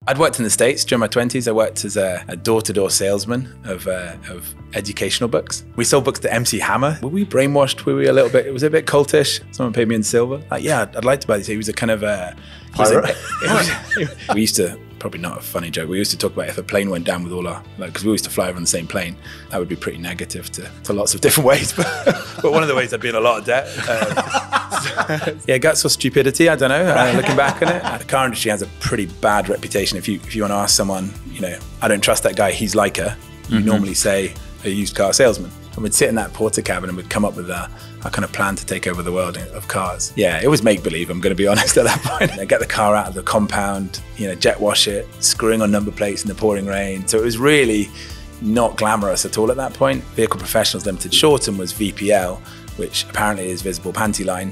I'd worked in the States during my 20s. I worked as a door-to-door salesman of educational books. We sold books to MC Hammer. Were we brainwashed? Were we a little bit? It was a bit cultish. Someone paid me in silver. Like, yeah, I'd like to buy this. He was a kind of we used to, probably not a funny joke, we used to talk about if a plane went down with all our, because we used to fly over on the same plane, that would be pretty negative to lots of different ways. But one of the ways I'd be in a lot of debt. Yeah, guts or stupidity, I don't know, looking back on it. The car industry has a pretty bad reputation. If you want to ask someone, I don't trust that guy, he's like her, you normally say a used car salesman. And we'd sit in that porter cabin and we'd come up with our kind of plan to take over the world of cars. Yeah, it was make-believe, I'm going to be honest at that point. I get the car out of the compound, jet wash it, screwing on number plates in the pouring rain. So it was really not glamorous at all at that point. Vehicle Professionals Limited, Shorten, was VPL, which apparently is Visible Panty Line,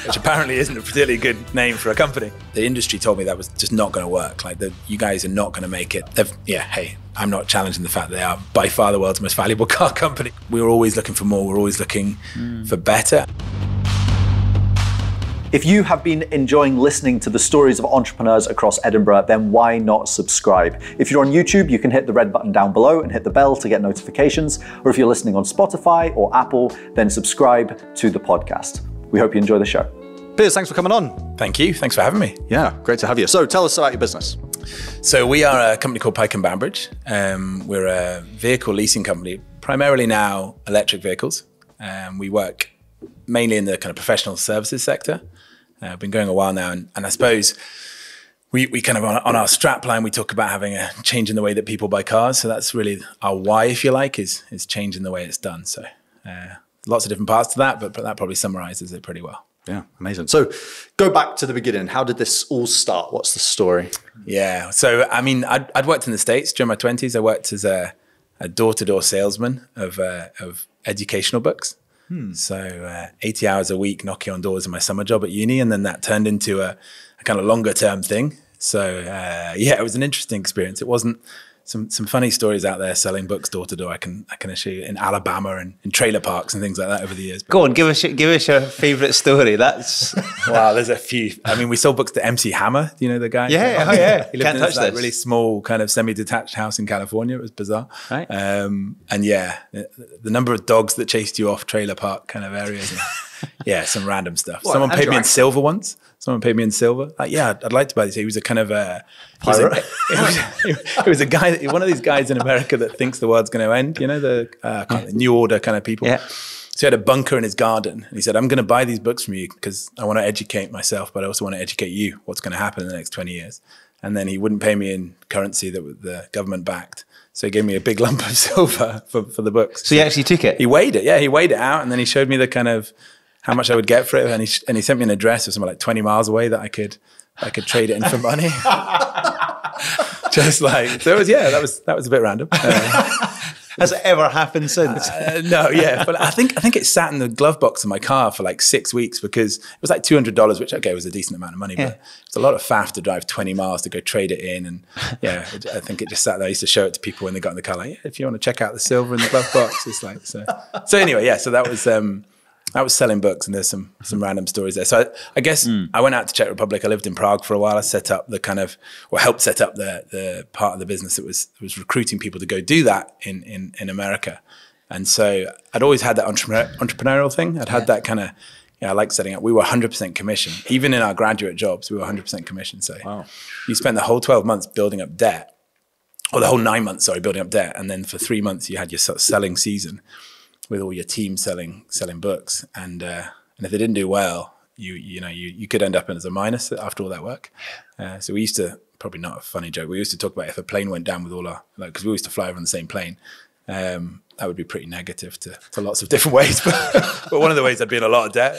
which apparently isn't a particularly good name for a company. The industry told me that was just not going to work. Like, you guys are not going to make it. Hey, I'm not challenging the fact that they are by far the world's most valuable car company. We were always looking for more. We're always looking for better. If you have been enjoying listening to the stories of entrepreneurs across Edinburgh, then why not subscribe? If you're on YouTube, you can hit the red button down below and hit the bell to get notifications. Or if you're listening on Spotify or Apple, then subscribe to the podcast. We hope you enjoy the show. Piers, thanks for coming on. Thank you. Thanks for having me. Yeah, great to have you. So tell us about your business. So we are a company called Pike Bambridge. We're a vehicle leasing company, primarily now electric vehicles. We work mainly in the kind of professional services sector. Been going a while now, and I suppose we kind of on our strap line, we talk about having a change in the way that people buy cars. So that's really our why, if you like, is changing the way it's done. So lots of different parts to that, but that probably summarizes it pretty well. Yeah, amazing. So go back to the beginning. How did this all start? What's the story? Yeah, so I mean, I'd worked in the States during my 20s. I worked as a door-to-door salesman of educational books. So 80 hours a week knocking on doors in my summer job at uni, and then that turned into a kind of longer term thing. So yeah, it was an interesting experience. It wasn't some funny stories out there selling books door to door. I can assure you, in Alabama and in trailer parks and things like that over the years. Go on, give us your favourite story. That's wow, there's a few. I mean, we sold books to MC Hammer. Do you know the guy? Yeah, oh yeah. He lived in this really small kind of semi-detached house in California. It was bizarre. Right. And yeah, the number of dogs that chased you off trailer park kind of areas. And, yeah, some random stuff. Someone paid me in silver once. Someone paid me in silver. Like, yeah, I'd like to buy this. He was a kind of pirate. He was a guy, one of these guys in America that thinks the world's going to end. You know, the New Order kind of people. Yeah. So he had a bunker in his garden. And he said, I'm going to buy these books from you because I want to educate myself, but I also want to educate you what's going to happen in the next 20 years. And then he wouldn't pay me in currency that the government backed. So he gave me a big lump of silver for the books. So he actually took it? He weighed it. Yeah, he weighed it out. And then he showed me the kind of how much I would get for it. And he sent me an address of somewhere like 20 miles away that I could trade it in for money. Just like, so it was, yeah, that was a bit random. Has it ever happened since? No, yeah. But I think it sat in the glove box of my car for like 6 weeks because it was like $200, which, okay, was a decent amount of money, but it's a lot of faff to drive 20 miles to go trade it in. And yeah, I think it just sat there. I used to show it to people when they got in the car, like, yeah, if you want to check out the silver in the glove box, it's like, so anyway, yeah, so that was selling books, and there's some random stories there. So I guess I went out to Czech Republic. I lived in Prague for a while. I set up helped set up the part of the business that was recruiting people to go do that in America. And so I'd always had that entrepreneurial thing. I'd had that kind of, I like setting up. We were 100% commission. Even in our graduate jobs, we were 100% commission. So wow. You spent the whole 12 months building up debt, or the whole 9 months, building up debt. And then for 3 months, you had your sort of selling season with all your team selling books, and if they didn't do well, you could end up as a minus after all that work. So we used to, probably not a funny joke, we used to talk about if a plane went down with all our, because we used to fly over on the same plane, that would be pretty negative to lots of different ways. But one of the ways I'd be in a lot of debt.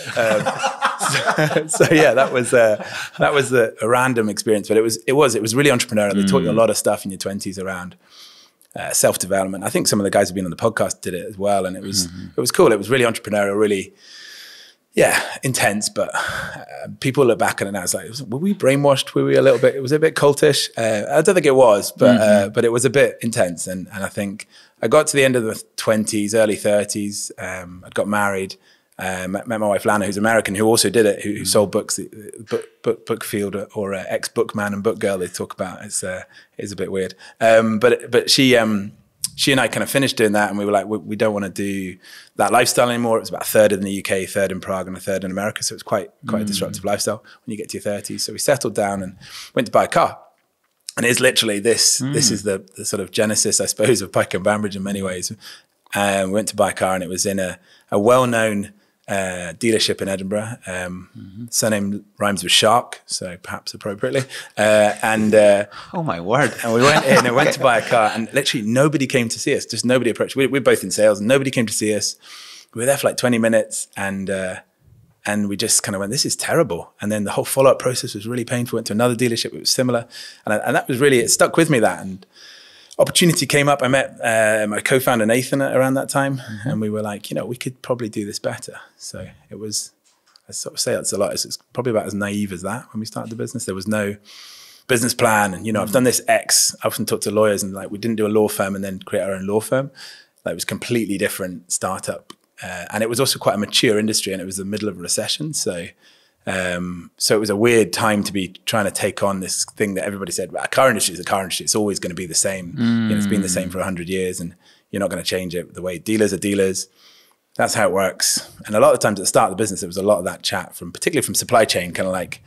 So yeah, that was a random experience, but it was really entrepreneurial. They taught you a lot of stuff in your 20s around self-development. I think some of the guys who've been on the podcast did it as well, and it was cool. It was really entrepreneurial, really, intense. But people look back on it now, it's like, were we brainwashed? Were we a little bit? It was a bit cultish. I don't think it was, but it was a bit intense. And I think I got to the end of the 20s, early 30s. I'd got married, Met my wife Lana, who's American, who also did it, who sold books, Bookfield or ex-bookman and book girl. They talk about it's a bit weird, but she and I kind of finished doing that, and we were like, we don't want to do that lifestyle anymore. It was about a third in the UK, a third in Prague, and a third in America, so it's quite a disruptive lifestyle when you get to your 30s. So we settled down and went to buy a car. And it's literally this is the sort of genesis, I suppose, of Pike Bambridge in many ways. We went to buy a car, and it was in a well-known dealership in Edinburgh. Surname rhymes with shark, so perhaps appropriately. Oh my word. And we went in and went to buy a car, and literally nobody came to see us. Just nobody approached. We're both in sales, and nobody came to see us. We were there for like 20 minutes, and we just kind of went, this is terrible. And then the whole follow-up process was really painful. Went to another dealership, it was similar. And that was really, it stuck with me, that. And opportunity came up. I met my co-founder Nathan around that time. And we were like, we could probably do this better. So it was, I sort of say it's a lot. It's probably about as naive as that when we started the business. There was no business plan. And, I've done this X. I often talk to lawyers, and like, we didn't do a law firm and then create our own law firm. Like, it was completely different startup. And it was also quite a mature industry, and it was the middle of a recession. So it was a weird time to be trying to take on this thing that everybody said, well, a car industry is a car industry. It's always going to be the same. It's been the same for 100 years, and you're not going to change it. The way dealers are dealers, that's how it works. And a lot of times at the start of the business, there was a lot of that chat particularly from supply chain, kind of like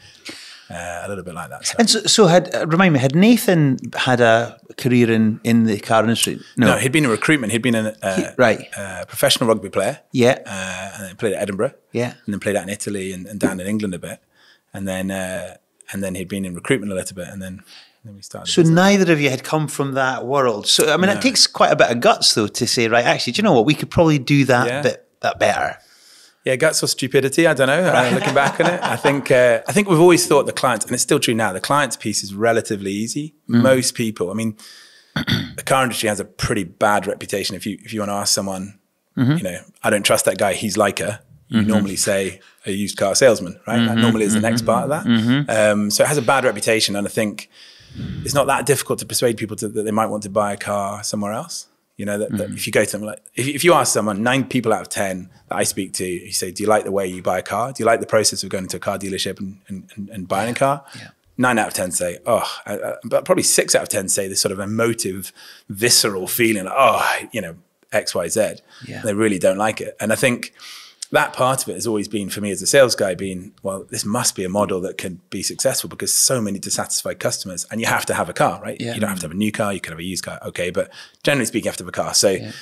a little bit like that. And so remind me, had Nathan had a career in the car industry? No, he'd been in recruitment. He'd been a professional rugby player. Yeah. And then played at Edinburgh. Yeah. And then played out in Italy and down in England a bit. And then he'd been in recruitment a little bit, and then we started. So neither of you had come from that world. So, I mean, it takes quite a bit of guts, though, to say, right, actually, do you know what? We could probably do that that better. Yeah, guts or stupidity, I don't know. Looking back on it, I think we've always thought the clients, and it's still true now, the client's piece is relatively easy. Most people, I mean, the car industry has a pretty bad reputation. If you want to ask someone, I don't trust that guy, he's like her, you normally say a used car salesman, right? That normally is the next part of that. So it has a bad reputation, and I think it's not that difficult to persuade people that they might want to buy a car somewhere else. That if you go to them, like, if you ask someone, 9 people out of 10 that I speak to, you say, do you like the way you buy a car? Do you like the process of going to a car dealership and buying a car? Yeah. 9 out of 10 say, but probably 6 out of 10 say this sort of emotive, visceral feeling, like, X, Y, Z. Yeah. They really don't like it. And I think that part of it has always been, for me as a sales guy, well, this must be a model that can be successful, because so many dissatisfied customers, and you have to have a car, right? Yeah. You don't have to have a new car, you can have a used car, okay, but generally speaking, you have to have a car. So you've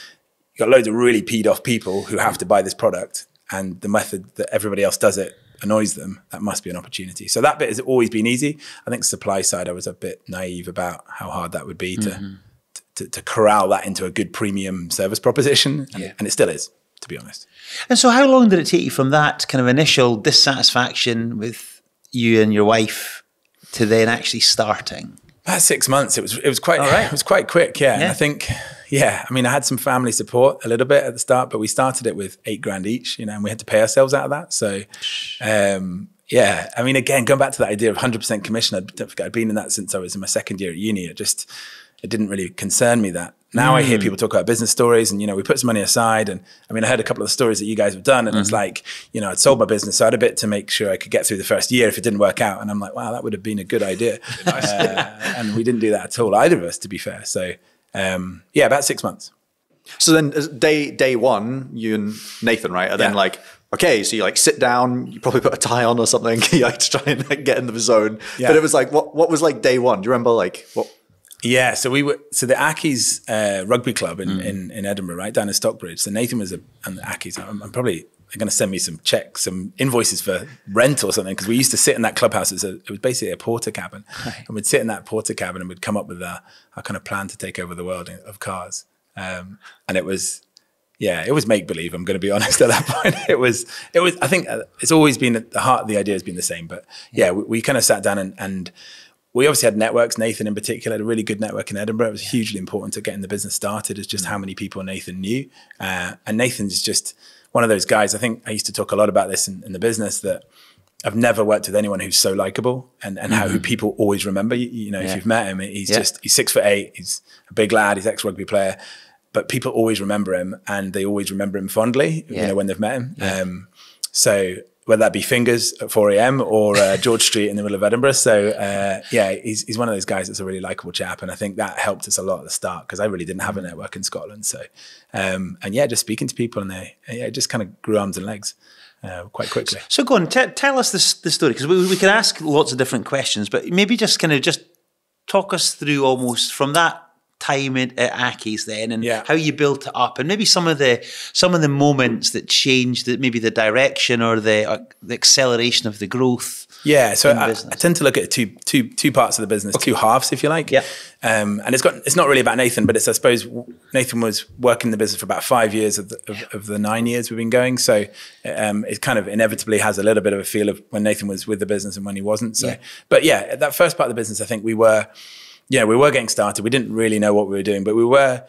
got loads of really peed off people who have to buy this product, and the method that everybody else does it annoys them. That must be an opportunity. So that bit has always been easy. I think supply side, I was a bit naive about how hard that would be to corral that into a good premium service proposition, and it still is, to be honest. And so how long did it take you from that kind of initial dissatisfaction with you and your wife to then actually starting? About 6 months. It was quite quick, yeah. And I think, I mean, I had some family support a little bit at the start, but we started it with $8,000 each, and we had to pay ourselves out of that. So, I mean, again, going back to that idea of 100% commission, I'd been in that since I was in my second year at uni. It didn't really concern me that. Now I hear people talk about business stories, and, we put some money aside. And I mean, I heard a couple of the stories that you guys have done, and it's like, I'd sold my business, so I had a bit to make sure I could get through the first year if it didn't work out. And I'm like, wow, that would have been a good idea. And we didn't do that at all, either of us, to be fair. So about 6 months. So then day one, you and Nathan, right, are then like, okay, so you like sit down, you probably put a tie on or something, to try and like, get in the zone. Yeah. But it was like, what was like day one? Do you remember like what? Yeah, so the Ackies rugby club in Edinburgh, right down in Stockbridge. So Nathan was on the Ackies. I'm probably, they're going to send me some checks, some invoices for rent or something, because we used to sit in that clubhouse. It was basically a porter cabin, and we'd sit in that porter cabin and we'd come up with our kind of plan to take over the world of cars. And it was make believe. I'm going to be honest at that point. It was. I think it's always been at the heart of the idea has been the same. But we kind of sat down and we obviously had networks. Nathan in particular had a really good network in Edinburgh. It was hugely important to getting the business started, is just how many people Nathan knew. And Nathan's just one of those guys. I think I used to talk a lot about this in the business, that I've never worked with anyone who's so likable and who people always remember. If you've met him, he's 6'8", he's a big lad, he's ex-rugby player, but people always remember him, and they always remember him fondly, when they've met him. Yeah. So whether that be Fingers at 4 a.m. or George Street in the middle of Edinburgh. So he's one of those guys that's a really likable chap. And I think that helped us a lot at the start, because I really didn't have a network in Scotland. So, just speaking to people, and it just kind of grew arms and legs quite quickly. So go on, tell us the story, because we could ask lots of different questions, but maybe just talk us through almost from that time at Aki's then, and how you built it up, and maybe some of the moments that changed maybe the direction or the acceleration of the growth. Yeah, so I tend to look at two parts of the business, two halves, if you like. Yeah, and it's not really about Nathan, but I suppose Nathan was working the business for about 5 years of the 9 years we've been going. So it kind of inevitably has a little bit of a feel of when Nathan was with the business and when he wasn't. So, but that first part of the business, I think we were getting started. We didn't really know what we were doing, but we were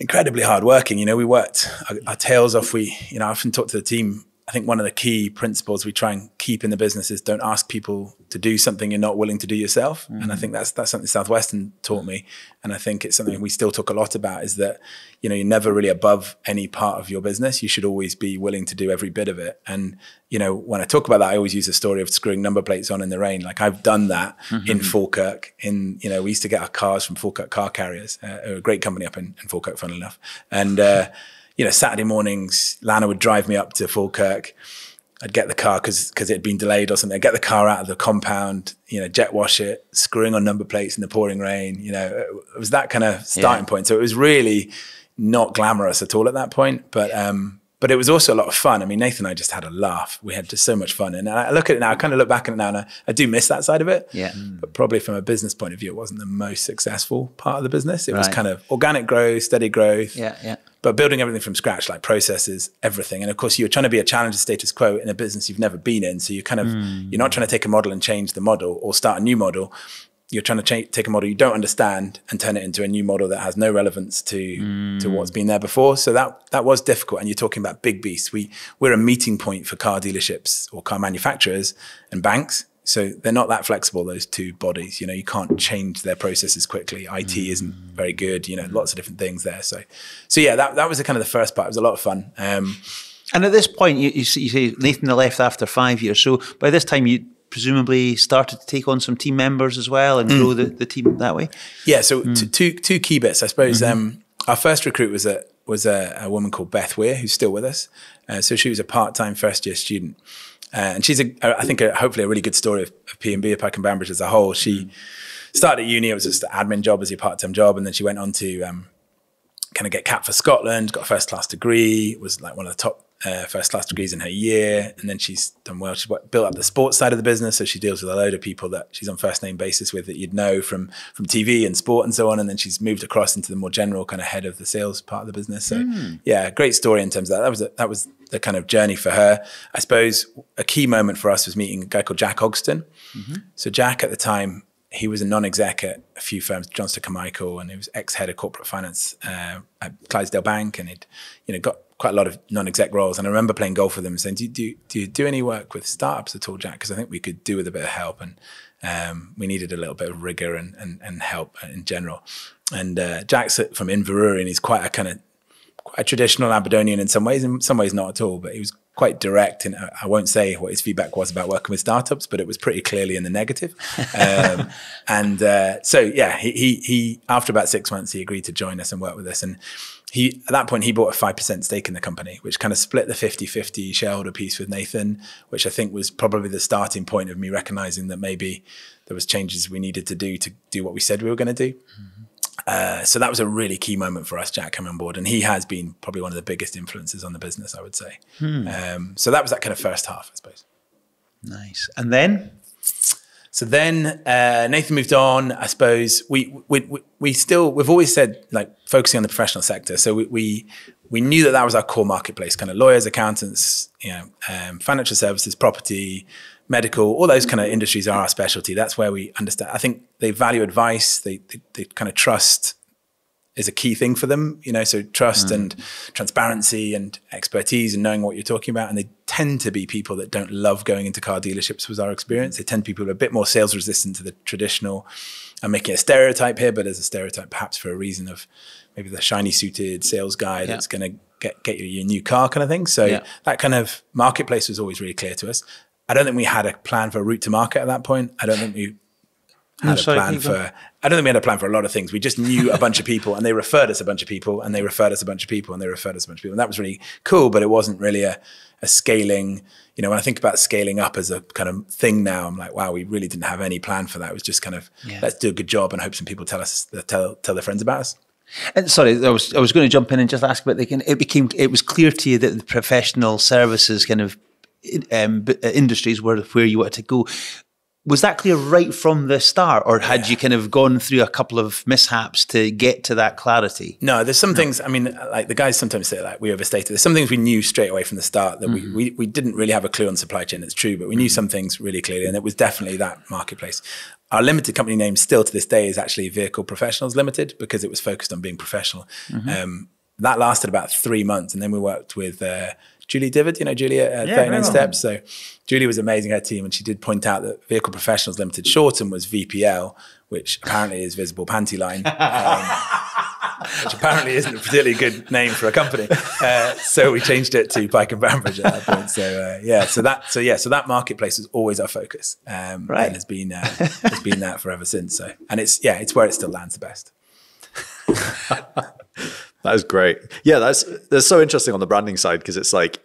incredibly hardworking. We worked our tails off. I often talk to the team. I think one of the key principles we try and keep in the business is don't ask people to do something you're not willing to do yourself. Mm-hmm. And I think that's something Southwestern taught me. And I think it's something we still talk a lot about, is that, you're never really above any part of your business. You should always be willing to do every bit of it. And, when I talk about that, I always use the story of screwing number plates on in the rain. Like, I've done that in Falkirk. We used to get our cars from Falkirk Car Carriers, a great company up in Falkirk, funnily enough. And, Saturday mornings, Lana would drive me up to Falkirk. I'd get the car because it had been delayed or something. I'd get the car out of the compound, jet wash it, screwing on number plates in the pouring rain. It was that kind of starting point. So it was really not glamorous at all at that point. But it was also a lot of fun. I mean, Nathan and I just had a laugh. We had just so much fun. And I look at it now, I kind of look back at it now, and I do miss that side of it. Yeah. But probably from a business point of view, it wasn't the most successful part of the business. It was kind of organic growth, steady growth. Yeah. But building everything from scratch, like processes, everything. And of course, you're trying to be a challenge to status quo in a business you've never been in. So you're you're not trying to take a model and change the model or start a new model. You're trying to take a model you don't understand and turn it into a new model that has no relevance to what's been there before. So that was difficult. And you're talking about big beasts. We're a meeting point for car dealerships or car manufacturers and banks. So they're not that flexible, those two bodies. You can't change their processes quickly. IT isn't very good. Lots of different things there. So yeah, that was the kind of the first part. It was a lot of fun. And at this point, you say Nathan left after 5 years. So by this time, you presumably started to take on some team members as well and grow the team that way? Yeah, so two key bits. I suppose our first recruit was a woman called Beth Weir, who's still with us. So she was a part-time first-year student. And she's, I think, hopefully a really good story of P&B, of Pike Bambridge as a whole. She started at uni. It was just an admin job as your part-time job. And then she went on to kind of get capped for Scotland, got a first-class degree, was like one of the top first-class degrees in her year. And then she's done well. She built up the sports side of the business. So she deals with a load of people that she's on first-name basis with that you'd know from TV and sport and so on. And then she's moved across into the more general kind of head of the sales part of the business. So yeah, great story in terms of that. That was the kind of journey for her. I suppose a key moment for us was meeting a guy called Jack Ogston. So Jack at the time, he was a non-exec at a few firms, Johnston Carmichael, and he was ex-head of corporate finance at Clydesdale Bank, and he'd got quite a lot of non-exec roles. And I remember playing golf with him and saying, do you do any work with startups at all, Jack? Because I think we could do with a bit of help, and we needed a little bit of rigor and help in general. And Jack's from Inverurie, and he's quite a traditional Aberdonian in some ways not at all, but he was quite direct. And I won't say what his feedback was about working with startups, but it was pretty clearly in the negative. So yeah, he after about 6 months, he agreed to join us and work with us. And at that point, he bought a 5% stake in the company, which kind of split the 50-50 shareholder piece with Nathan, which I think was probably the starting point of me recognizing that maybe there was changes we needed to do what we said we were going to do. So that was a really key moment for us, Jack coming on board. And he has been probably one of the biggest influences on the business, I would say. So that was that kind of first half, I suppose. Nice. And then? So then Nathan moved on. I suppose we've always said, like, focusing on the professional sector. So we knew that was our core marketplace, kind of lawyers, accountants, financial services, property, medical, all those kind of industries are our specialty. That's where we understand. I think they value advice. They kind of trust is a key thing for them, so trust and transparency and expertise and knowing what you're talking about. And they tend to be people that don't love going into car dealerships, was our experience. They tend to be people who are a bit more sales resistant to the traditional I'm making a stereotype here, but there's a stereotype perhaps for a reason of maybe the shiny suited sales guy that's going to get you your new car kind of thing. So that kind of marketplace was always really clear to us. I don't think we had a plan for a route to market at that point. I don't think we had a plan for a lot of things. We just knew a bunch of people, and they referred us a bunch of people, and they referred us a bunch of people, and they referred us a bunch of people. And that was really cool, but it wasn't really a scaling. You know, when I think about scaling up as a kind of thing now, I'm like, wow, we really didn't have any plan for that. It was just kind of, let's do a good job and hope some people tell their friends about us. And sorry, I was going to jump in and just ask about it was clear to you that the professional services kind of industries were where you wanted to go. Was that clear right from the start, or had you kind of gone through a couple of mishaps to get to that clarity? No, there's some things, I mean, like the guys sometimes say like we overstated. There's some things we knew straight away from the start that we didn't really have a clue on supply chain, it's true, but we knew some things really clearly, and it was definitely that marketplace. Our limited company name still to this day is actually Vehicle Professionals Limited, because it was focused on being professional. That lasted about 3 months, and then we worked with Julie Divid, you know, Julie at 39 Steps. So Julie was amazing, her team, and she did point out that Vehicle Professionals Limited shortened was VPL, which apparently is Visible Panty Line, which apparently isn't a particularly good name for a company. So we changed it to Pike Bambridge at that point. So that marketplace was always our focus, and has been that forever since. So, and it's where it still lands the best. That is great. Yeah, that's so interesting on the branding side, because it's like,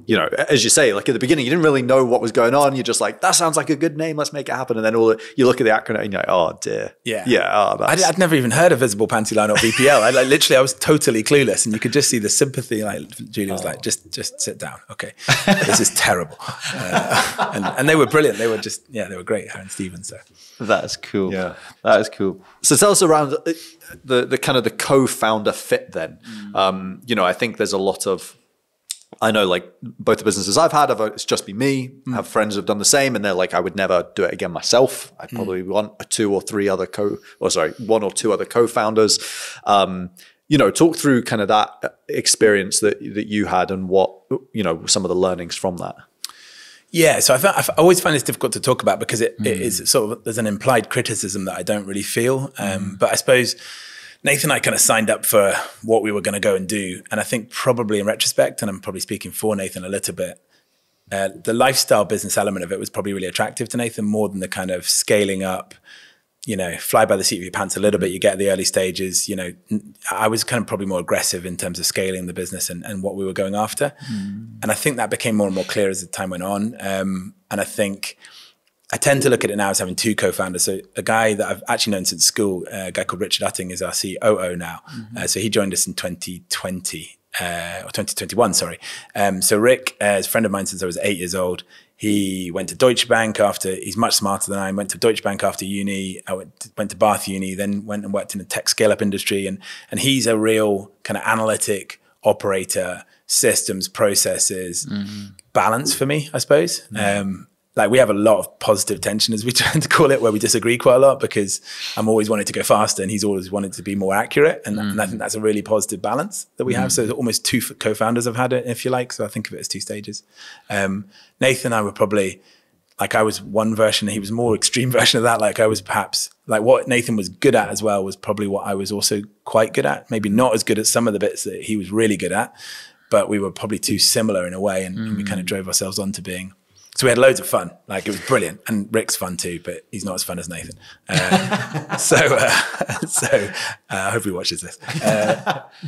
you know, as you say, like at the beginning, you didn't really know what was going on. You're just like, that sounds like a good name. Let's make it happen. And then you look at the acronym and you're like, oh dear. I'd never even heard of Visible Panty Line or VPL. I was totally clueless, and you could just see the sympathy. Like Julie was like, just sit down. Okay. This is terrible. And they were brilliant. They were they were great, her and Stephen. So that's cool. Yeah, that is cool. So tell us around the kind of the co-founder fit then. You know, I think there's a lot of, I know like both the businesses I've had, it's just been me. I have friends who've done the same, and they're like, I would never do it again myself. I'd probably want one or two other co-founders. You know, talk through kind of that experience that you had, and what, you know, some of the learnings from that. Yeah, so I always find this difficult to talk about, because it is sort of, there's an implied criticism that I don't really feel. But I suppose Nathan and I kind of signed up for what we were going to go and do. And I think probably in retrospect, and I'm probably speaking for Nathan a little bit, the lifestyle business element of it was probably really attractive to Nathan, more than the kind of scaling up, you know, fly by the seat of your pants a little bit. You get the early stages, you know. I was kind of probably more aggressive in terms of scaling the business and what we were going after. And I think that became more and more clear as the time went on. And I think I tend to look at it now as having two co-founders. So a guy that I've actually known since school, a guy called Richard Utting, is our COO now. So he joined us in 2020, or 2021, sorry. So Rick is a friend of mine since I was 8 years old. He went to Deutsche Bank he's much smarter than I am, went to Deutsche Bank after uni. I went to Bath Uni, then went and worked in the tech scale-up industry. And he's a real kind of analytic operator, systems, processes, balance for me, I suppose. Like we have a lot of positive tension, as we tend to call it, where we disagree quite a lot, because I'm always wanting to go faster and he's always wanted to be more accurate. And I think that's a really positive balance that we have. So almost two co-founders have had it, if you like. So I think of it as two stages. Nathan and I were probably, like I was one version, he was more extreme version of that. Like I was perhaps, like what Nathan was good at as well was probably what I was also quite good at. Maybe not as good at some of the bits that he was really good at, but we were probably too similar in a way. And we kind of drove ourselves on to being, so we had loads of fun. Like it was brilliant. And Rick's fun too, but he's not as fun as Nathan. So I hope he watches this.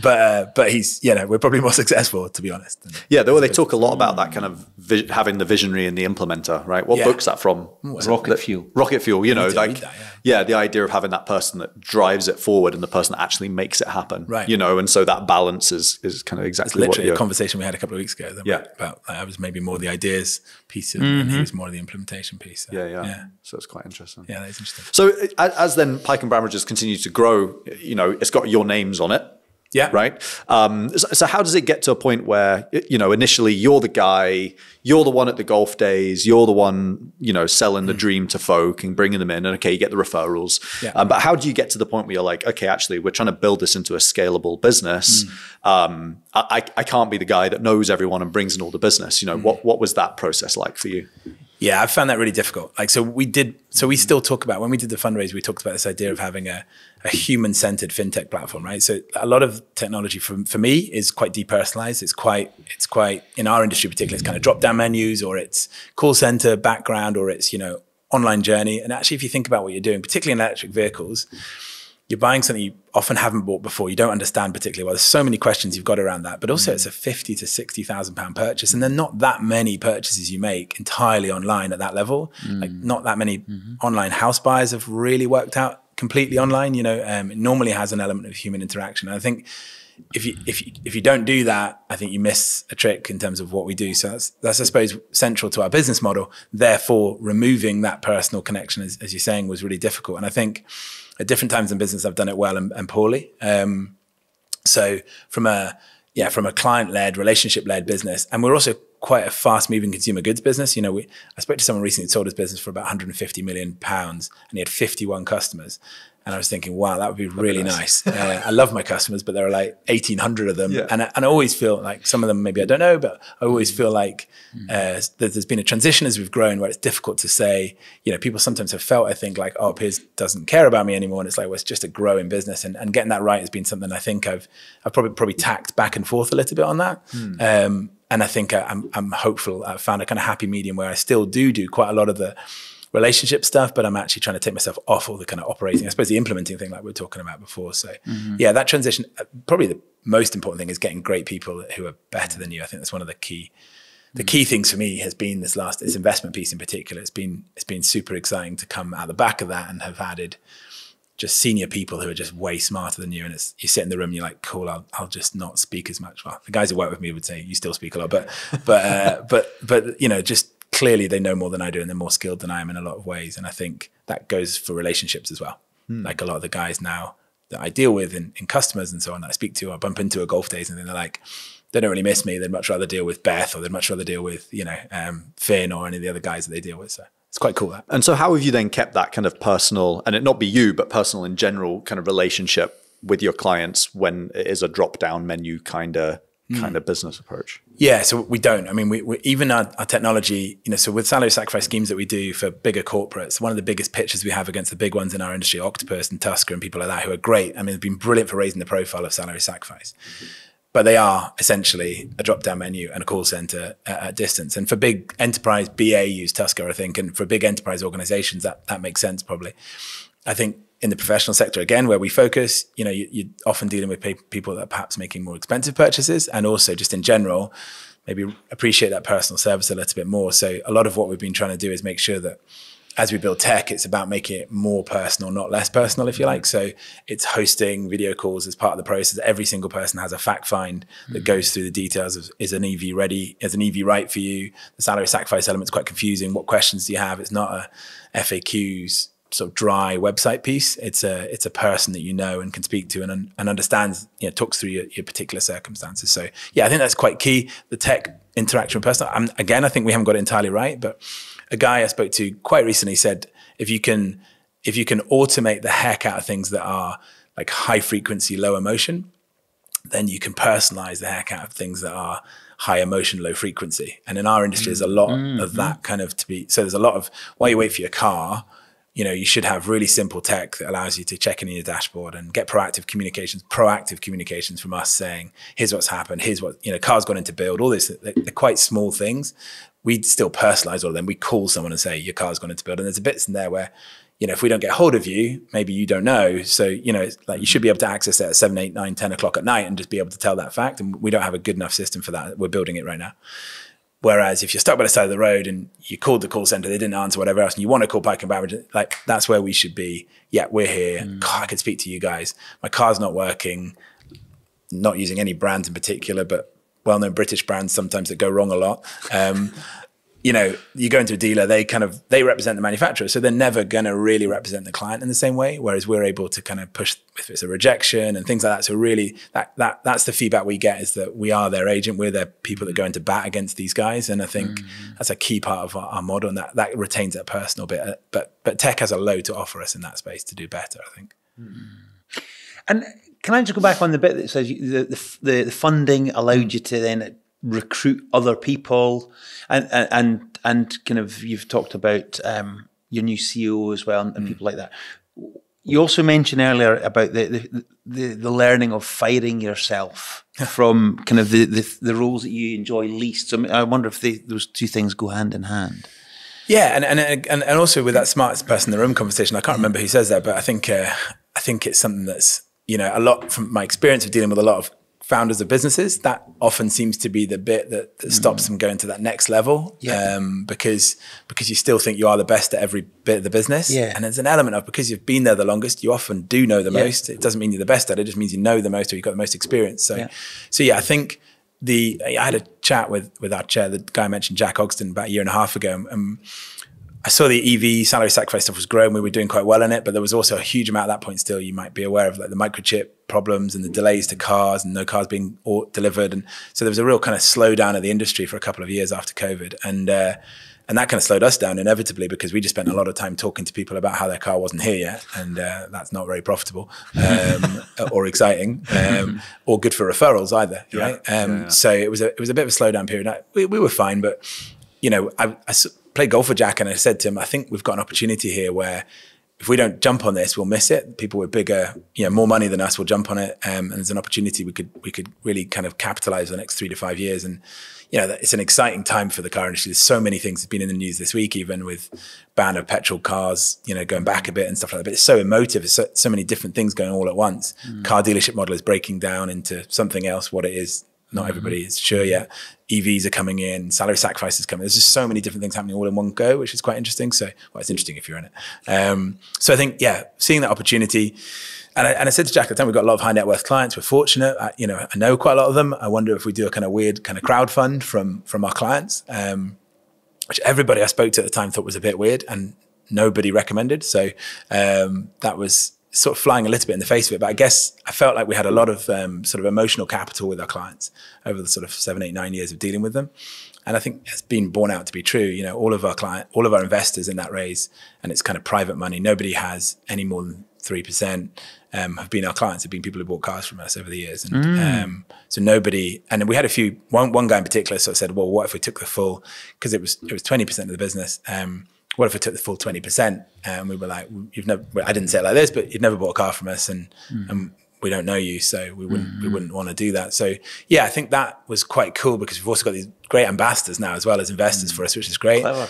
But he's, you know, we're probably more successful, to be honest. Yeah, they talk a lot about that kind of having the visionary and the implementer, right? What book's that from? Rocket Fuel. Rocket Fuel, you know, like, the idea of having that person that drives it forward and the person that actually makes it happen, right? You know, and so that balance is kind of exactly it's literally a conversation we had a couple of weeks ago. About I was maybe more the ideas piece and he was more the implementation piece. So, yeah. So it's quite interesting. Yeah, that is interesting. So as then Pike and Bambridge has continued to grow, you know, it's got your names on it. Yeah. Right. So how does it get to a point where, you know, initially you're the guy, you're the one at the golf days, you're the one, you know, selling the dream to folk and bringing them in, and okay, you get the referrals. Yeah. But how do you get to the point where you're like, okay, actually, we're trying to build this into a scalable business. I can't be the guy that knows everyone and brings in all the business. You know, what was that process like for you? Yeah, I've found that really difficult. Like, so we still talk about, when we did the fundraise, we talked about this idea of having a human-centered fintech platform, right? So a lot of technology for me is quite depersonalized. It's quite, in our industry particularly, it's kind of drop-down menus, or it's call center background, or it's, online journey. And actually, if you think about what you're doing, particularly in electric vehicles, you're buying something you often haven't bought before. You don't understand particularly well. There's so many questions you've got around that, but also it's a 50 to 60,000 pound purchase. And there are not that many purchases you make entirely online at that level. Like, not that many online house buyers have really worked out completely online. It normally has an element of human interaction. And I think if you don't do that, I think you miss a trick in terms of what we do. So that's I suppose central to our business model. Therefore, removing that personal connection, as you're saying, was really difficult. And I think at different times in business, I've done it well and poorly. So from a client-led, relationship-led business, and we're also quite a fast-moving consumer goods business. I spoke to someone recently who sold his business for about 150 million pounds, and he had 51 customers. And I was thinking, wow, that would be really nice. I love my customers, but there are like 1,800 of them. Yeah. And I always feel like some of them, maybe I don't know, but I always feel like there's been a transition as we've grown where it's difficult to say, people sometimes have felt, I think, like, oh, Piers doesn't care about me anymore. And it's like, well, it's just a growing business. And getting that right has been something I think I've probably tacked back and forth a little bit on that. And I think I'm hopeful. I've found a kind of happy medium where I still do quite a lot of the relationship stuff, but I'm actually trying to take myself off all the kind of operating, I suppose the implementing thing like we were talking about before. So that transition, probably the most important thing is getting great people who are better than you. I think that's one of the key things for me has been this investment piece in particular. It's been super exciting to come out the back of that and have added just senior people who are just way smarter than you. And you sit in the room and you're like, cool, I'll just not speak as much. Well, the guys who work with me would say you still speak a lot, but just clearly they know more than I do and they're more skilled than I am in a lot of ways. And I think that goes for relationships as well. Like a lot of the guys now that I deal with in customers and so on that I speak to, I bump into at golf days and then they're like, they don't really miss me. They'd much rather deal with Beth, or they'd much rather deal with, Finn or any of the other guys that they deal with. So it's quite cool. That. And so how have you then kept that kind of personal, and it not be you, but personal in general kind of relationship with your clients when it is a drop-down menu kind of business approach? Yeah, so we don't. I mean, we even our technology, so with salary sacrifice schemes that we do for bigger corporates, one of the biggest pitches we have against the big ones in our industry, Octopus and Tusker and people like that, who are great. I mean, they've been brilliant for raising the profile of salary sacrifice. But they are essentially a drop-down menu and a call center at distance. And for big enterprise, BA use Tusker, I think, and for big enterprise organizations, that makes sense probably. I think in the professional sector, again, where we focus, you're often dealing with people that are perhaps making more expensive purchases, and also just in general, maybe appreciate that personal service a little bit more. So a lot of what we've been trying to do is make sure that as we build tech, it's about making it more personal, not less personal, if you like. So it's hosting video calls as part of the process. Every single person has a fact find that goes through the details of, is an EV ready? Is an EV right for you? The salary sacrifice element is quite confusing. What questions do you have? It's not a FAQs sort of dry website piece. It's a person that you know and can speak to and understands, talks through your particular circumstances. So yeah, I think that's quite key. The tech interaction with personal. Again, I think we haven't got it entirely right, but a guy I spoke to quite recently said, if you can automate the heck out of things that are like high frequency, low emotion, then you can personalize the heck out of things that are high emotion, low frequency. And in our industry, there's a lot of that kind of so there's a lot of, while you wait for your car, you should have really simple tech that allows you to check in your dashboard and get proactive communications from us saying, here's what's happened, here's what, car's gone into build, all this. They're quite small things. We'd still personalize all of them. We call someone and say, your car's gone into build. And there's a bits in there where, if we don't get hold of you, maybe you don't know. So, it's like you should be able to access it at 7, 8, 9, 10 o'clock at night and just be able to tell that fact. And we don't have a good enough system for that. We're building it right now. Whereas if you're stuck by the side of the road and you called the call center, they didn't answer, whatever else, and you want to call Pike Bambridge, like that's where we should be. Yeah, we're here. God, I could speak to you guys. My car's not working, not using any brands in particular, but well-known British brands sometimes that go wrong a lot. You go into a dealer, they represent the manufacturer, so they're never going to really represent the client in the same way. Whereas we're able to kind of push if it's a rejection and things like that. So really, that's the feedback we get, is that we are their agent, we're their people that go into bat against these guys. And I think that's a key part of our model, and that retains that personal bit. But tech has a load to offer us in that space to do better, I think. And can I just go back on the bit that says the funding allowed you to then recruit other people, and kind of, you've talked about your new CEO as well, and people like that. You also mentioned earlier about the learning of firing yourself from kind of the roles that you enjoy least. So I wonder if those two things go hand in hand. Yeah, and also with that smartest person in the room conversation, I can't remember who says that, but I think it's something that's, a lot from my experience of dealing with a lot of founders of businesses, that often seems to be the bit that stops them going to that next level. Because you still think you are the best at every bit of the business. And there's an element of, because you've been there the longest, you often do know the most. It doesn't mean you're the best at it, it just means you know the most, or you've got the most experience. So I think I had a chat with our chair, the guy I mentioned, Jack Ogston, about a year and a half ago. I saw the EV salary sacrifice stuff was growing. We were doing quite well in it, but there was also a huge amount at that point still. You might be aware of like the microchip problems and the delays to cars and no cars being delivered. And so there was a real kind of slowdown of the industry for a couple of years after COVID. And that kind of slowed us down inevitably, because we just spent a lot of time talking to people about how their car wasn't here yet. And that's not very profitable or exciting or good for referrals either. Right. So it was a bit of a slowdown period. We were fine, but I played golf with Jack, and I said to him, I think we've got an opportunity here where if we don't jump on this, we'll miss it. People with bigger, more money than us will jump on it. And there's an opportunity we could really kind of capitalize on the next 3 to 5 years. And, it's an exciting time for the car industry. There's so many things that have been in the news this week, even with ban of petrol cars, going back a bit and stuff like that. But it's so emotive. There's so many different things going all at once. Car dealership model is breaking down into something else, what it is. Not everybody is sure yet. EVs are coming in, salary sacrifice is coming. There's just so many different things happening all in one go, which is quite interesting. So, it's interesting if you're in it. So I think, seeing that opportunity. And I said to Jack at the time, we've got a lot of high net worth clients. We're fortunate. I know quite a lot of them. I wonder if we do a kind of weird kind of crowd fund from our clients, which everybody I spoke to at the time thought was a bit weird and nobody recommended. So that was sort of flying a little bit in the face of it. But I guess I felt like we had a lot of sort of emotional capital with our clients over the sort of 7, 8, 9 years of dealing with them. And I think it's been borne out to be true. All of our investors in that raise, and it's kind of private money. Nobody has any more than 3%, have been our clients, have been people who bought cars from us over the years. And so nobody, and we had a few, one guy in particular sort of said, well, what if we took the full, because it was 20% of the business. What if I took the full 20%? And we were like, I didn't say it like this, but you've never bought a car from us, and we don't know you, so we wouldn't want to do that. So I think that was quite cool, because we've also got these great ambassadors now as well as investors for us, which is great. Clever,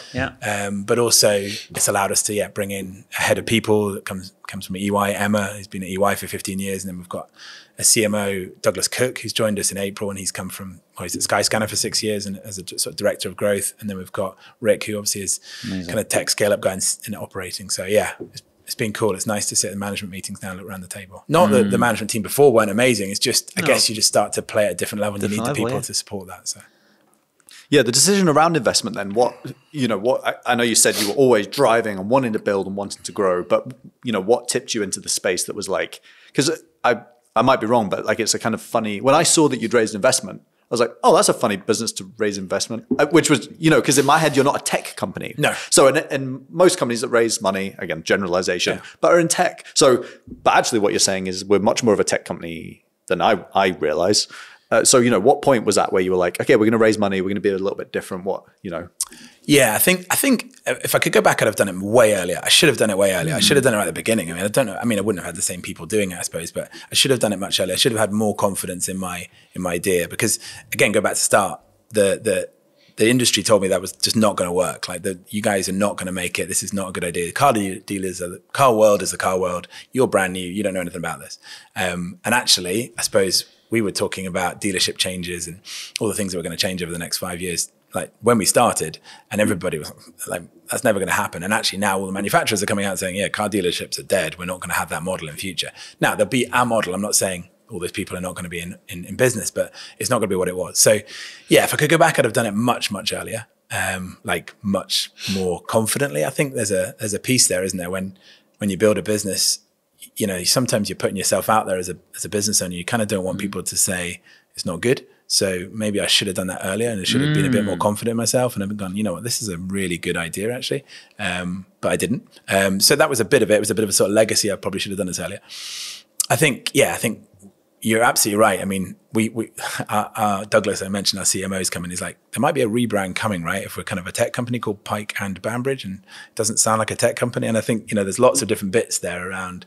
but also it's allowed us to bring in a head of people that comes from EY, Emma, who's been at EY for 15 years, and then we've got a CMO, Douglas Cook, who's joined us in April, and he's come from, he's at Skyscanner for 6 years and as a sort of director of growth. And then we've got Rick, who obviously is kind of tech scale up guy in operating. So it's been cool. It's nice to sit in management meetings now and look around the table. Not that the management team before weren't amazing. It's just, I guess you just start to play at a different level, and you need the people to support that. So. Yeah, the decision around investment then, I know you said you were always driving and wanting to build and wanting to grow, but what tipped you into the space that was like, because I might be wrong, but like, it's a kind of funny, when I saw that you'd raised investment, I was like, oh, that's a funny business to raise investment, which was, because in my head, you're not a tech company. No. So in most companies that raise money, again, generalization, but are in tech. So, but actually what you're saying is we're much more of a tech company than I realize. So, what point was that where you were like, okay, we're going to raise money, we're going to be a little bit different, Yeah, I think if I could go back, I'd have done it way earlier. I should have done it way earlier. I should have done it right at the beginning. I don't know. I wouldn't have had the same people doing it, I suppose, but I should have done it much earlier. I should have had more confidence in my idea, because again, go back to start, the industry told me that was just not going to work. Like, you guys are not going to make it. This is not a good idea. The car world is the car world. You're brand new. You don't know anything about this. And actually, I suppose we were talking about dealership changes and all the things that were going to change over the next 5 years. Like when we started, and everybody was like, that's never going to happen. And actually now all the manufacturers are coming out saying, car dealerships are dead. We're not going to have that model in future. Now there'll be our model. I'm not saying all those people are not going to be in business, but it's not going to be what it was. So if I could go back, I'd have done it much, much earlier. Like much more confidently. I think there's a piece there, isn't there? When you build a business, sometimes you're putting yourself out there as a business owner. You kind of don't want people to say it's not good. So maybe I should have done that earlier, and I should have been a bit more confident in myself, and I've gone, this is a really good idea actually. But I didn't. So that was a bit of it. It was a bit of a sort of legacy. I probably should have done this earlier. I think you're absolutely right. I mean, Douglas, I mentioned our CMO is coming. He's like, there might be a rebrand coming, right? If we're kind of a tech company called Pike and Bambridge, and it doesn't sound like a tech company. And I think, there's lots of different bits there around,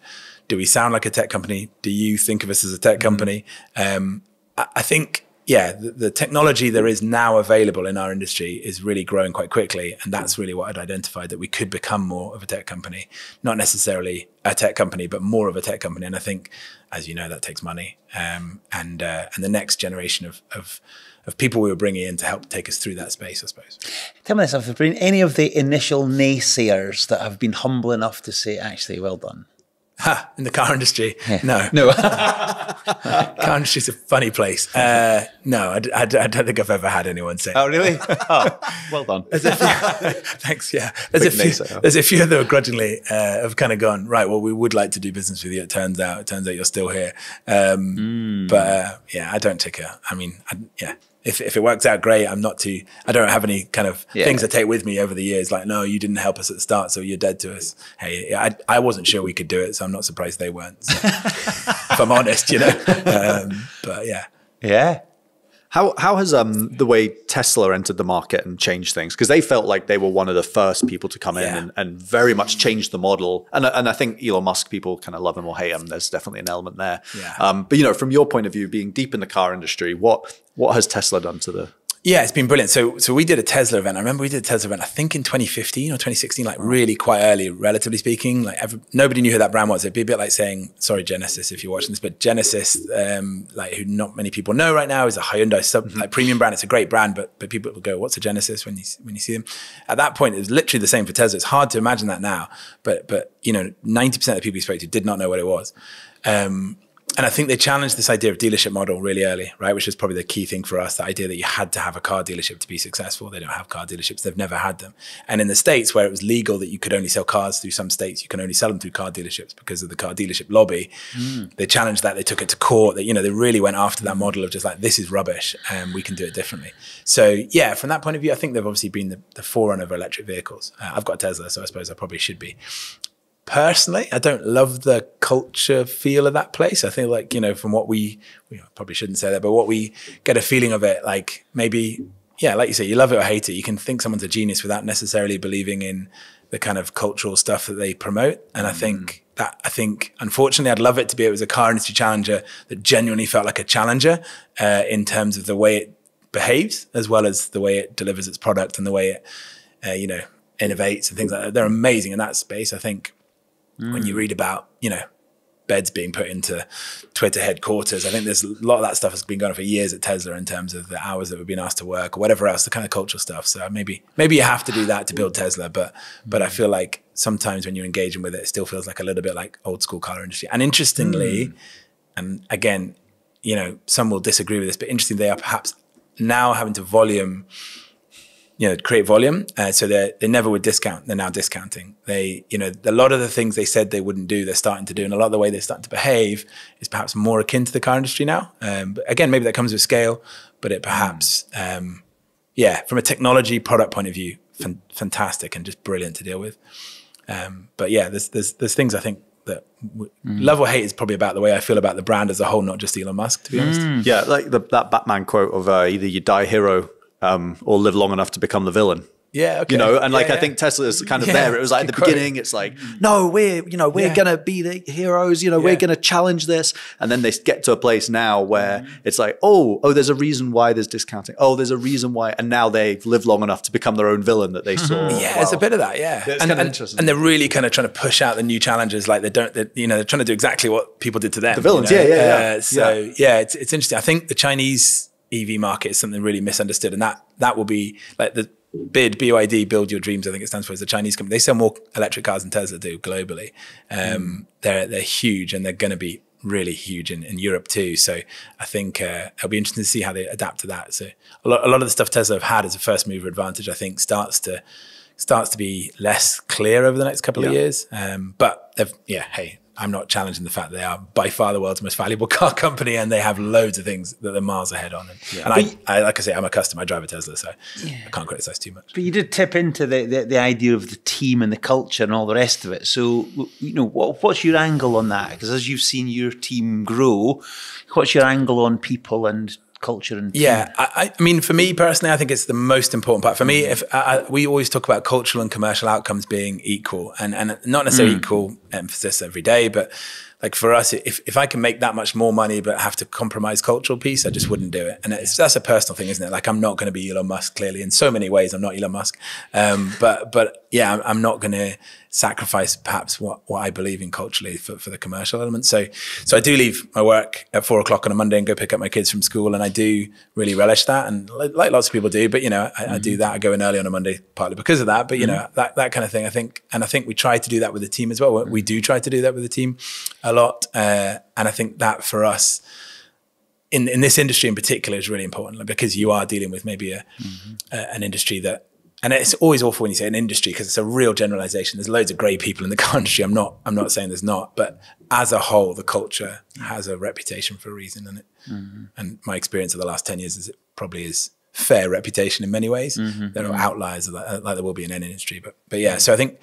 do we sound like a tech company? Do you think of us as a tech company? I think, the technology there is now available in our industry is really growing quite quickly. And that's really what I'd identified, that we could become more of a tech company, not necessarily a tech company, but more of a tech company. And I think, as you know, that takes money. And the next generation of people we were bringing in to help take us through that space, I suppose. Tell me this, have there been any of the initial naysayers that have been humble enough to say, actually, well done? In the car industry? Yeah. No. Car industry's a funny place. No, I don't think I've ever had anyone say. Oh, really? Oh, well done. Thanks, yeah. There's a few that are grudgingly have kind of gone, right, well, we would like to do business with you. It turns out you're still here. But I don't take If it works out, great. I don't have any kind of things I take with me over the years. Like, no, you didn't help us at the start, so you're dead to us. Hey, I wasn't sure we could do it, so I'm not surprised they weren't. So, if I'm honest, but yeah. Yeah. How has the way Tesla entered the market and changed things? Because they felt like they were one of the first people to come in and very much change the model. And I think Elon Musk, people kind of love him or hate him. There's definitely an element there. Yeah. But from your point of view, being deep in the car industry, what has Tesla done to the... Yeah, it's been brilliant. So we did a Tesla event. I remember we did a Tesla event, I think in 2015 or 2016, like really quite early, relatively speaking. Like nobody knew who that brand was. It'd be a bit like saying, sorry, Genesis, if you're watching this, but Genesis, who not many people know right now, is a Hyundai premium brand. It's a great brand, but people will go, what's a Genesis when you see them? At that point, it was literally the same for Tesla. It's hard to imagine that now, but 90% of the people you spoke to did not know what it was. And I think they challenged this idea of dealership model really early, right? Which is probably the key thing for us, the idea that you had to have a car dealership to be successful. They don't have car dealerships. They've never had them. And in the States, where it was legal that you could only sell cars through some states, you can only sell them through car dealerships because of the car dealership lobby. They challenged that. They took it to court. They really went after that model of just like, this is rubbish and we can do it differently. So yeah, from that point of view, I think they've obviously been the forerunner of electric vehicles. I've got a Tesla, so I suppose I probably should be. Personally, I don't love the culture feel of that place. I think from what we probably shouldn't say that, but what we get a feeling of it, like maybe, like you say, you love it or hate it. You can think someone's a genius without necessarily believing in the kind of cultural stuff that they promote. And I think unfortunately, I'd love it to be, it was a car industry challenger that genuinely felt like a challenger in terms of the way it behaves, as well as the way it delivers its product and the way it, innovates and things like that. They're amazing in that space. I think when you read about, beds being put into Twitter headquarters, I think there's a lot of that stuff has been going on for years at Tesla in terms of the hours that we've been asked to work or whatever else, the kind of cultural stuff. So maybe you have to do that to build Tesla, but I feel like sometimes when you're engaging with it, it still feels like a little bit like old school car industry. And interestingly, and again, some will disagree with this, but interestingly, they are perhaps now having to create volume. So they never would discount. They're now discounting. They, a lot of the things they said they wouldn't do, they're starting to do. And a lot of the way they're starting to behave is perhaps more akin to the car industry now. But again, maybe that comes with scale, but it perhaps, from a technology product point of view, fantastic and just brilliant to deal with. But yeah, there's things I think that love or hate is probably about the way I feel about the brand as a whole, not just Elon Musk, to be honest. Yeah, like that Batman quote of either you die hero or live long enough to become the villain. Yeah, okay. I think Tesla is kind of there. It was like at the beginning, it's like, no, we're gonna be the heroes, we're gonna challenge this. And then they get to a place now where it's like, oh, there's a reason why there's discounting. Oh, there's a reason why. And now they've lived long enough to become their own villain that they saw. Yeah, there's a bit of that, yeah. It's kind of interesting. And they're really kind of trying to push out the new challenges. Like they're trying to do exactly what people did to them. The villains, it's interesting. I think the Chinese EV market is something really misunderstood, and that will be like the BYD, build your dreams. I think it stands for, is a Chinese company. They sell more electric cars than Tesla do globally. They're huge, and they're going to be really huge in Europe too. So I think it'll be interesting to see how they adapt to that. So a lot of the stuff Tesla have had as a first mover advantage, I think, starts to be less clear over the next couple of years. But I'm not challenging the fact that they are by far the world's most valuable car company, and they have loads of things that they're miles ahead on. And I like I say, I'm a customer. I drive a Tesla, so I can't criticize too much. But you did tip into the idea of the team and the culture and all the rest of it. So, what's your angle on that? Because as you've seen your team grow, what's your angle on people and culture and team? I mean, for me personally, I think it's the most important part. For me, if we always talk about cultural and commercial outcomes being equal, and not necessarily equal emphasis every day, but like for us, if I can make that much more money but have to compromise cultural piece, I just wouldn't do it. And that's a personal thing, isn't it? Like I'm not going to be Elon Musk. Clearly, in so many ways, I'm not Elon Musk. But yeah, I'm not going to sacrifice perhaps what I believe in culturally for the commercial element. So I do leave my work at 4 o'clock on a Monday and go pick up my kids from school, and I do really relish that, and like lots of people do. But I do that. I go in early on a Monday partly because of that. But that kind of thing. I think we try to do that with the team as well. We do try to do that with the team a lot, and I think that for us in this industry in particular is really important, because you are dealing with maybe an industry that. And it's always awful when you say an industry, because it's a real generalization. There's loads of great people in the car industry. I'm not saying there's not, but as a whole, the culture has a reputation for a reason. And my experience of the last 10 years is it probably is fair reputation in many ways. There are outliers like there will be in any industry, but yeah. So I think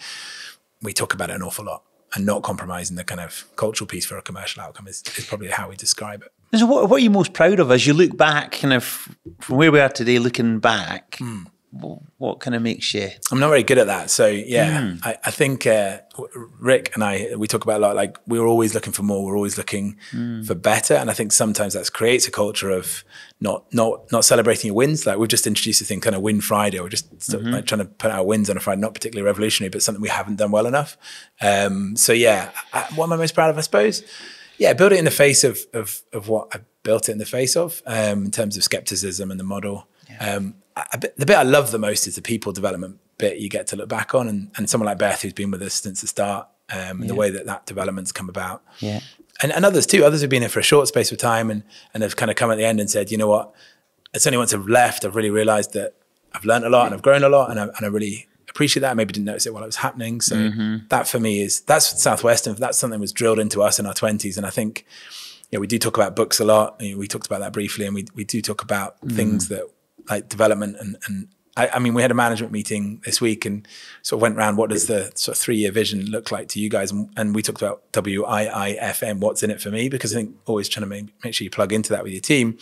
we talk about it an awful lot, and not compromising the kind of cultural piece for a commercial outcome is probably how we describe it. So what are you most proud of as you look back, kind of from where we are today, looking back? What kind of makes you? I'm not very good at that. So yeah, I think Rick and we talk about a lot, like we're always looking for more. We're always looking for better. And I think sometimes that creates a culture of not celebrating your wins. Like we've just introduced a thing, kind of Win Friday. We're just sort of like trying to put our wins on a Friday, not particularly revolutionary, but something we haven't done well enough. So yeah, what am I most proud of, I suppose? Yeah, build it in the face of what I built it in the face of, in terms of skepticism and the model. The bit I love the most is the people development bit you get to look back on, and someone like Beth, who's been with us since the start, and the way that development's come about. Yeah. And others too. Others have been here for a short space of time and have kind of come at the end and said, you know what, it's only once I've left, I've really realized that I've learned a lot and I've grown a lot, and I really appreciate that. I maybe didn't notice it while it was happening. So that for me that's Southwestern. That's something that was drilled into us in our 20s. And I think, we do talk about books a lot. We talked about that briefly, and we do talk about things that like development and I mean, we had a management meeting this week and sort of went around, what does the sort of 3-year vision look like to you guys? And we talked about WIIFM, what's in it for me? Because I think always trying to make sure you plug into that with your team.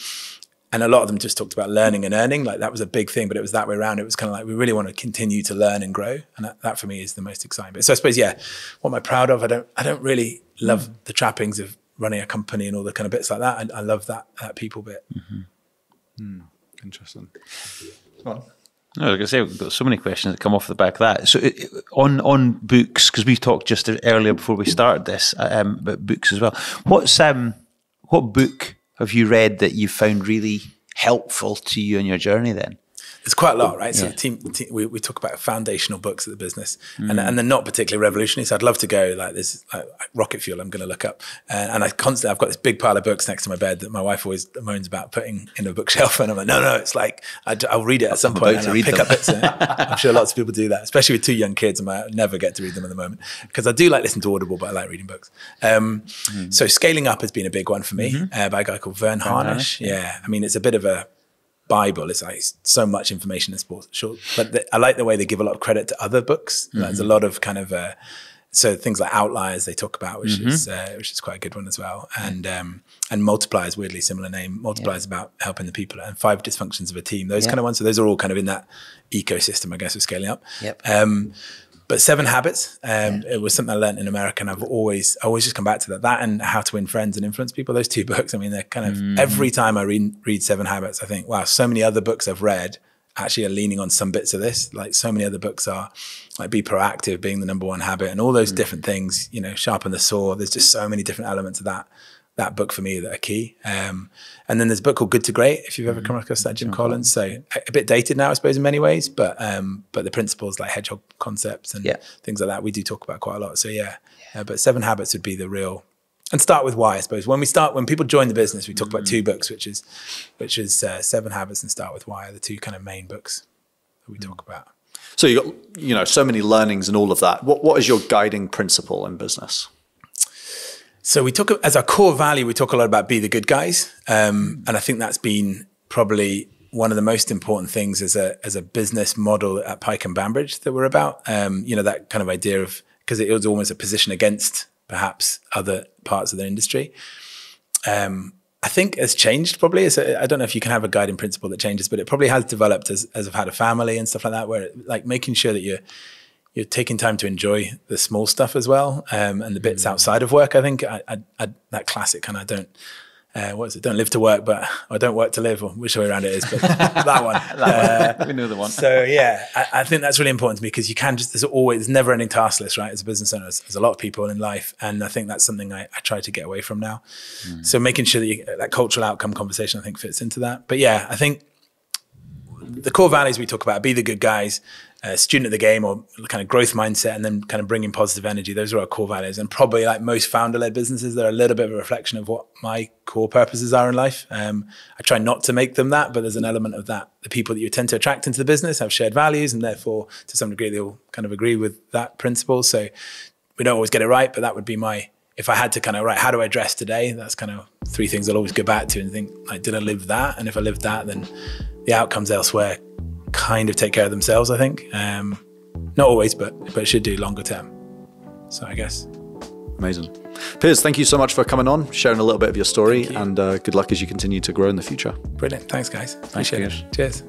And a lot of them just talked about learning and earning. Like that was a big thing, but it was that way around. It was kind of like, we really want to continue to learn and grow. And that for me is the most exciting bit. So I suppose, what am I proud of? I don't really love the trappings of running a company and all the kind of bits like that. I love that people bit. Interesting. Come on. No, like I say, we've got so many questions that come off the back of that. So on books, because we talked just earlier before we started this about books as well. What book have you read that you found really helpful to you on your journey then? There's quite a lot, right? So we talk about foundational books at the business, and they're not particularly revolutionary. So I'd love to go like this, like rocket fuel. I'm going to look up, and I've got this big pile of books next to my bed that my wife always moans about putting in a bookshelf, and I'm like, no, it's like I'll read it at some point and I'll pick up bits. I'm sure lots of people do that, especially with 2 young kids. I might never get to read them at the moment because I do like listening to Audible, but I like reading books. So scaling up has been a big one for me by a guy called Vern Harnish. Yeah, I mean it's a bit of a Bible. It's like so much information in sports, short. But I like the way they give a lot of credit to other books. There's a lot of kind of so things like Outliers they talk about, which is quite a good one as well. And Multipliers, weirdly similar name. Multipliers about helping the people, and 5 Dysfunctions of a Team. Those kind of ones. So those are all kind of in that ecosystem, I guess, of scaling up. But 7 Habits, it was something I learned in America, and I always just come back to that. That and How to Win Friends and Influence People, those 2 books, I mean, they're kind of, every time I read 7 Habits, I think, wow, so many other books I've read actually are leaning on some bits of this. Like so many other books are like Be Proactive being the number 1 habit, and all those different things, Sharpen the Saw. There's just so many different elements of that book for me that are key. And then there's a book called Good to Great, if you've ever come across that, Jim Collins. So a bit dated now, I suppose, in many ways, but the principles like hedgehog concepts and things like that, we do talk about quite a lot. So but 7 Habits would be the real, and Start with Why, I suppose. When people join the business, we talk about 2 books, which is 7 Habits and Start with Why are the 2 kind of main books that we talk about. So you got, so many learnings and all of that. What is your guiding principle in business? So we talk, as our core value, we talk a lot about be the good guys. And I think that's been probably one of the most important things as a business model at Pike and Bambridge that we're about. That kind of idea of, because it was almost a position against perhaps other parts of the industry. I think it's changed probably. I don't know if you can have a guiding principle that changes, but it probably has developed as I've had a family and stuff like that, where like making sure that you're taking time to enjoy the small stuff as well, and the bits outside of work. I think that classic kind of don't live to work, but I don't work to live, or which way around it is, but that one. We know the one. So yeah, I think that's really important to me, because you can just, there's never ending task list, right? As a business owner, there's a lot of people in life. And I think that's something I try to get away from now. So making sure that that cultural outcome conversation, I think, fits into that. But yeah, I think the core values we talk about, be the good guys, student of the game, or kind of growth mindset, and then kind of bringing positive energy. Those are our core values. And probably like most founder-led businesses, they're a little bit of a reflection of what my core purposes are in life. I try not to make them that, but there's an element of that. The people that you tend to attract into the business have shared values, and therefore, to some degree, they all kind of agree with that principle. So we don't always get it right, but that would be if I had to kind of, how do I dress today? That's kind of 3 things I'll always go back to and think, like, did I live that? And if I lived that, then the outcomes elsewhere kind of take care of themselves, I think. Not always, but it should do longer term. So I guess. Amazing. Piers, thank you so much for coming on, sharing a little bit of your story, and good luck as you continue to grow in the future. Brilliant. Thanks, guys. Appreciate it. Cheers.